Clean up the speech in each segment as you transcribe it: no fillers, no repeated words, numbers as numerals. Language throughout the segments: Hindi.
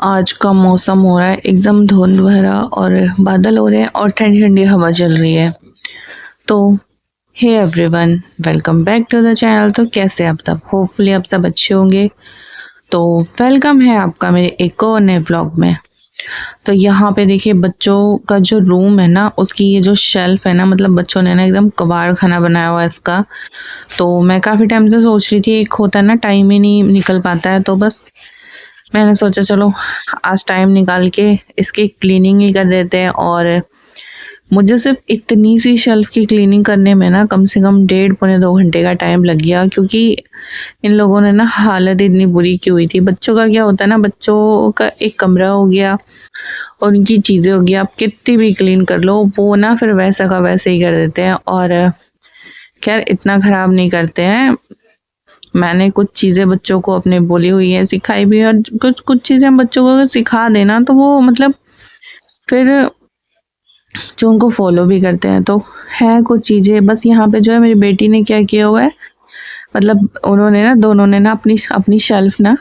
आज का मौसम हो रहा है एकदम धुंध भरा और बादल हो रहे हैं और ठंडी ठंडी हवा चल रही है। तो hey everyone, welcome back to the channel. तो कैसे आप सब? होपफुली आप सब अच्छे होंगे। तो वेलकम है आपका मेरे एक और नए व्लॉग में। तो यहाँ पे देखिए बच्चों का जो रूम है ना, उसकी ये जो शेल्फ है ना, मतलब बच्चों ने ना एकदम कबाड़ खाना बनाया हुआ है इसका। तो मैं काफ़ी टाइम से सोच रही थी, एक होता है ना टाइम ही नहीं निकल पाता है, तो बस मैंने सोचा चलो आज टाइम निकाल के इसकी क्लीनिंग ही कर देते हैं। और मुझे सिर्फ इतनी सी शेल्फ की क्लीनिंग करने में ना कम से कम 1.5-2 घंटे का टाइम लग गया, क्योंकि इन लोगों ने ना हालत इतनी बुरी की हुई थी। बच्चों का क्या होता है ना, बच्चों का एक कमरा हो गया और उनकी चीज़ें हो गई, आप कितनी भी क्लीन कर लो वो ना फिर वैसा का वैसे ही कर देते हैं। और खैर इतना ख़राब नहीं करते हैं। मैंने कुछ चीज़ें बच्चों को अपने बोली हुई है, सिखाई भी है, और कुछ चीज़ें हम बच्चों को अगर सिखा देना तो वो मतलब फिर जो उनको फॉलो भी करते हैं। तो है कुछ चीज़ें बस यहाँ पे जो है मेरी बेटी ने क्या किया हुआ है, मतलब उन्होंने ना दोनों ने ना अपनी अपनी शेल्फ ना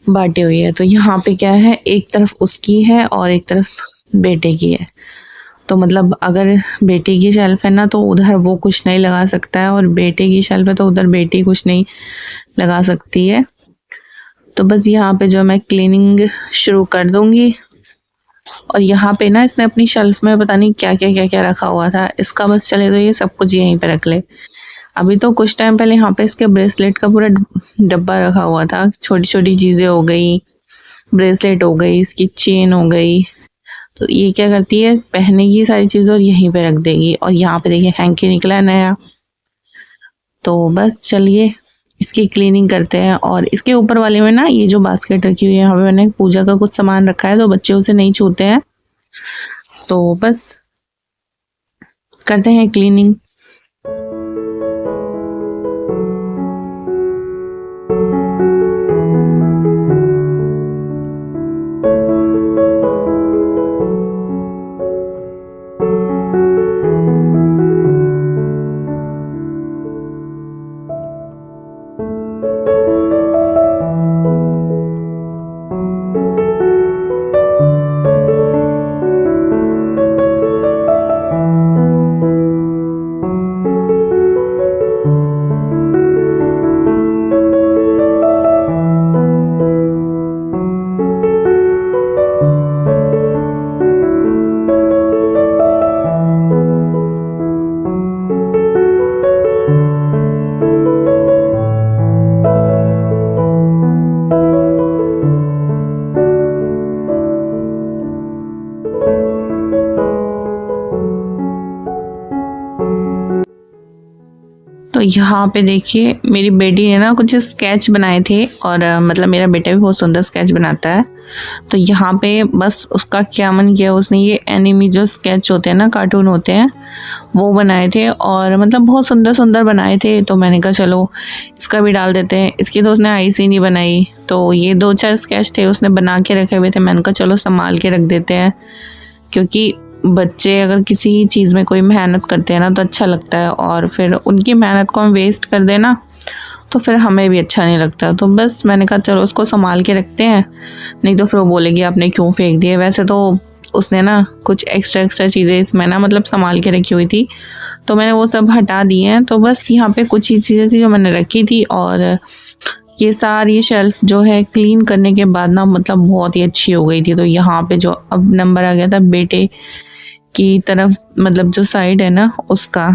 बांटी हुई है। तो यहाँ पे क्या है, एक तरफ उसकी है और एक तरफ बेटे की है। तो मतलब अगर बेटे की शेल्फ है ना तो उधर वो कुछ नहीं लगा सकता है, और बेटे की शेल्फ है तो उधर बेटी कुछ नहीं लगा सकती है। तो बस यहाँ पे जो मैं क्लीनिंग शुरू कर दूँगी। और यहाँ पे ना इसने अपनी शेल्फ में पता नहीं क्या क्या रखा हुआ था, इसका बस चले तो ये सब कुछ यहीं पे रख ले। अभी तो कुछ टाइम पहले यहाँ पे इसके ब्रेसलेट का पूरा डब्बा रखा हुआ था, छोटी छोटी चीज़ें हो गई, ब्रेसलेट हो गई, इसकी चेन हो गई। तो ये क्या करती है, पहनेगी सारी चीज़ें और यहीं पे रख देगी। और यहाँ पे देखिए हैंकी निकला है नया। तो बस चलिए इसकी क्लीनिंग करते हैं। और इसके ऊपर वाले में ना ये जो बास्केट रखी हुई है, यहाँ पे मैंने पूजा का कुछ सामान रखा है, तो बच्चे उसे नहीं छूते हैं। तो बस करते हैं क्लीनिंग। तो यहाँ पे देखिए मेरी बेटी ने ना कुछ स्केच बनाए थे, और मतलब मेरा बेटा भी बहुत सुंदर स्केच बनाता है। तो यहाँ पे बस उसका क्या मन किया, उसने ये एनिमी जो स्केच होते हैं ना, कार्टून होते हैं, वो बनाए थे, और मतलब बहुत सुंदर सुंदर बनाए थे। तो मैंने कहा चलो इसका भी डाल देते हैं। इसकी तो उसने आईसी नहीं बनाई, तो ये 2-4 स्केच थे उसने बना के रखे हुए थे। मैंने कहा चलो संभाल के रख देते हैं, क्योंकि बच्चे अगर किसी चीज़ में कोई मेहनत करते हैं ना तो अच्छा लगता है, और फिर उनकी मेहनत को हम वेस्ट कर देना तो फिर हमें भी अच्छा नहीं लगता। तो बस मैंने कहा चलो उसको संभाल के रखते हैं, नहीं तो फिर वो बोलेगी आपने क्यों फेंक दिए। वैसे तो उसने ना कुछ एक्स्ट्रा चीज़ें इसमें ना मतलब संभाल के रखी हुई थी, तो मैंने वो सब हटा दी हैं। तो बस यहाँ पे कुछ ही चीज़ें थी जो मैंने रखी थी, और ये सारी शेल्फ जो है क्लीन करने के बाद ना मतलब बहुत ही अच्छी हो गई थी। तो यहाँ पे जो अब नंबर आ गया था बेटे की तरफ, मतलब जो साइड है ना उसका,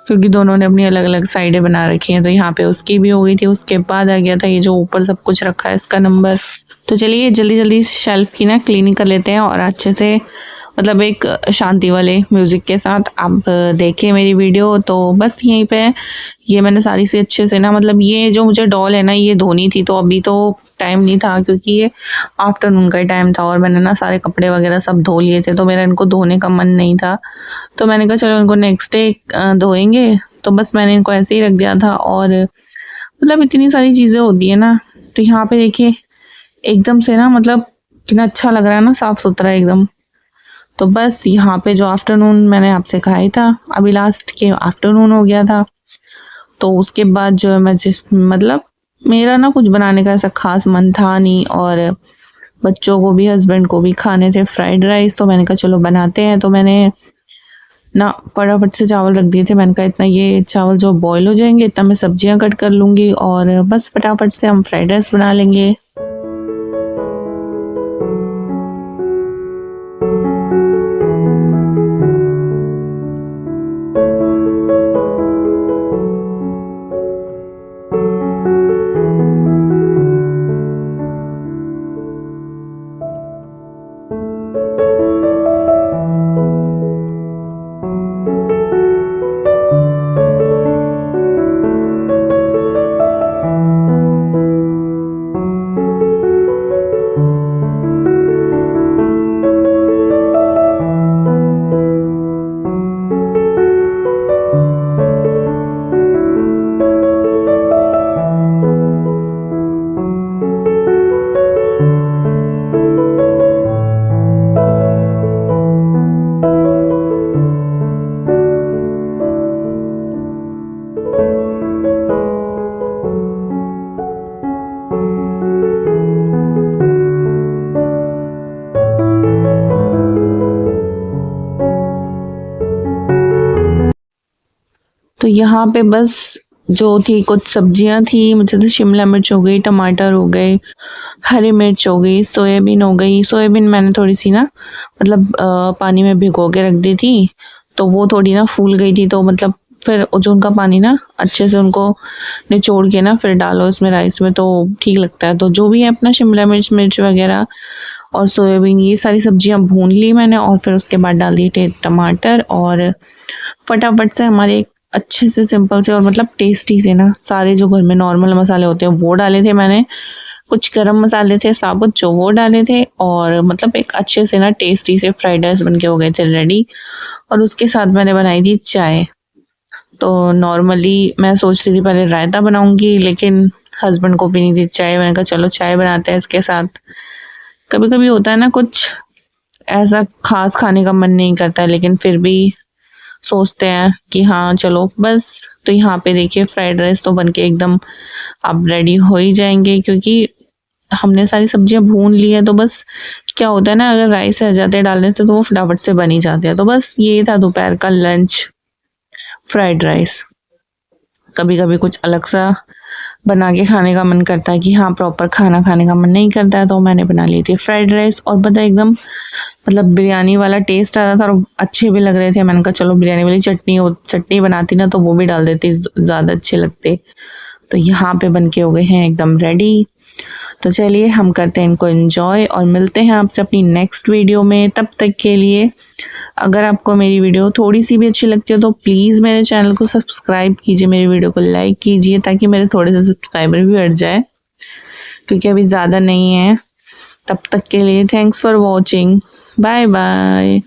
क्योंकि दोनों ने अपनी अलग अलग साइडें बना रखी हैं। तो यहाँ पे उसकी भी हो गई थी। उसके बाद आ गया था ये जो ऊपर सब कुछ रखा है इसका नंबर। तो चलिए जल्दी जल्दी शेल्फ की ना क्लीनिंग कर लेते हैं, और अच्छे से मतलब एक शांति वाले म्यूज़िक के साथ आप देखें मेरी वीडियो। तो बस यहीं पे ये मैंने सारी से अच्छे से ना, मतलब ये जो मुझे डॉल है ना ये धोनी थी, तो अभी तो टाइम नहीं था क्योंकि ये आफ्टरनून का ही टाइम था, और मैंने ना सारे कपड़े वगैरह सब धो लिए थे, तो मेरा इनको धोने का मन नहीं था। तो मैंने कहा चलो इनको नेक्स्ट डे धोएंगे। तो बस मैंने इनको ऐसे ही रख दिया था। और मतलब इतनी सारी चीज़ें होती है ना, तो यहाँ पे देखिए एकदम से ना मतलब कितना अच्छा लग रहा है ना, साफ़ सुथरा एकदम। तो बस यहाँ पे जो आफ्टरनून मैंने आपसे कहा ही था, अभी लास्ट के आफ्टरनून हो गया था। तो उसके बाद जो है मैं मतलब मेरा ना कुछ बनाने का ऐसा खास मन था नहीं, और बच्चों को भी हस्बैंड को भी खाने थे फ्राइड राइस, तो मैंने कहा चलो बनाते हैं। तो मैंने ना फटाफट से चावल रख दिए थे। मैंने कहा इतना ये चावल जो बॉईल हो जाएंगे इतना मैं सब्जियां कट कर लूँगी और बस फटाफट से हम फ्राइड राइस बना लेंगे। तो यहाँ पे बस जो थी कुछ सब्जियां थी, मुझे तो शिमला मिर्च हो गई, टमाटर हो गए, हरी मिर्च हो गई, सोयाबीन हो गई। सोयाबीन मैंने थोड़ी सी ना मतलब पानी में भिगो के रख दी थी, तो वो थोड़ी ना फूल गई थी। तो मतलब फिर जो उनका पानी ना अच्छे से उनको निचोड़ के ना फिर डालो इसमें राइस में, तो ठीक लगता है। तो जो भी है अपना शिमला मिर्च मिर्च वगैरह और सोयाबीन ये सारी सब्जियां भून ली मैंने और फिर उसके बाद डाल दिए टमाटर और फटाफट से हमारे अच्छे से सिंपल से और मतलब टेस्टी से ना सारे जो घर में नॉर्मल मसाले होते हैं वो डाले थे मैंने, कुछ गरम मसाले थे साबुत जो वो डाले थे और मतलब एक अच्छे से ना टेस्टी से फ्राइड राइस बन के हो गए थे रेडी। और उसके साथ मैंने बनाई थी चाय। तो नॉर्मली मैं सोच रही थी पहले रायता बनाऊंगी, लेकिन हस्बैंड को पीनी थी चाय। मैंने कहा चलो चाय बनाते हैं इसके साथ। कभी कभी होता है ना कुछ ऐसा खास खाने का मन नहीं करता है, लेकिन फिर भी सोचते हैं कि हाँ चलो बस। तो यहाँ पे देखिए फ्राइड राइस तो बनके एकदम अब रेडी हो ही जाएंगे, क्योंकि हमने सारी सब्जियां भून ली है। तो बस क्या होता है ना, अगर राइस रह जाते हैं डालने से तो वो फटाफट से बन ही जाते हैं। तो बस ये था दोपहर का लंच, फ्राइड राइस। कभी कभी कुछ अलग सा बना के खाने का मन करता है कि हाँ प्रॉपर खाना खाने का मन नहीं करता है, तो मैंने बना ली थी फ्राइड राइस। और पता है एकदम मतलब बिरयानी वाला टेस्ट आ रहा था और अच्छे भी लग रहे थे। मैंने कहा चलो बिरयानी वाली चटनी बनाती ना तो वो भी डाल देती, ज़्यादा अच्छे लगते। तो यहाँ पे बन के हो गए हैं एकदम रेडी। तो चलिए हम करते हैं इनको एंजॉय और मिलते हैं आपसे अपनी नेक्स्ट वीडियो में। तब तक के लिए अगर आपको मेरी वीडियो थोड़ी सी भी अच्छी लगती हो तो प्लीज़ मेरे चैनल को सब्सक्राइब कीजिए, मेरी वीडियो को लाइक कीजिए ताकि मेरे थोड़े से सब्सक्राइबर भी बढ़ जाए, क्योंकि अभी ज़्यादा नहीं है। तब तक के लिए thanks for watching, bye bye.